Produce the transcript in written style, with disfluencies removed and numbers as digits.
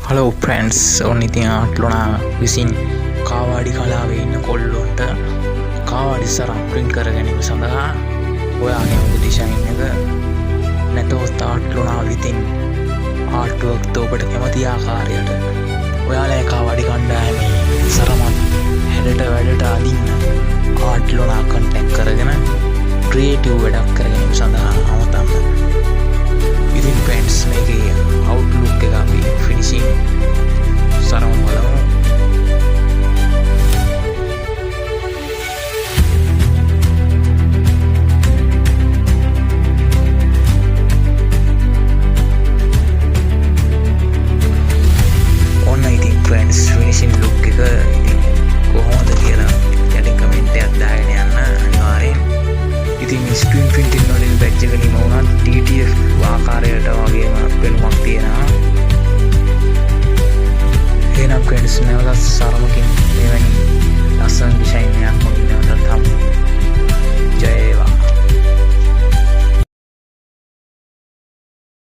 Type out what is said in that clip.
Hello ප්‍රන්ස් ඔන්න ඉතින් ආටලුනා විසින් කාවාඩි කලාවේ ඉන්න කොල්ලොන්ට කාවාඩි සරම් ප්‍රින්ට් කර ගැනීම සඳහා ඔයාගේ ඔබ ඩිසයින් එක නැතොත් ආටලුනා විතින් ආට්ටුවක් තෝකට කැමති ආකාරයට ඔයාලා කාවාඩි කණ්ඩායමේ සරමත් හැඩට වැඩට අදින්න ආටලුනා කන්ටැක්ට් කරගෙන ක්‍රියේටිව් වැඩක් කර ගැනීම සඳහා අමතන්න. ඉතින් ප්‍රන්ස් මේකේ අවුට්ලුක් එක අපි ෆිනිෂිං සරම බලමු. ඔන්න ඉතින් ප්‍රන්ස් ෆිනිෂිං ලුක් එක ඉතින් කොහොමද කියලා යටින් කමෙන්ට් එකක් දාගෙන යන්න අනිවාර්යෙන්. ඉතින් ස්ක්‍රීන් ප්‍රින්ටින් වලින් බැච් එක නිම වුණා TTF ආකාරයට වගේම පෙනුමක් තියෙනවා. එහෙනම් ප්‍රන්ස් නැවතත් සරමකින් මෙවැනි ලස්සන ඩිසයින් එකක්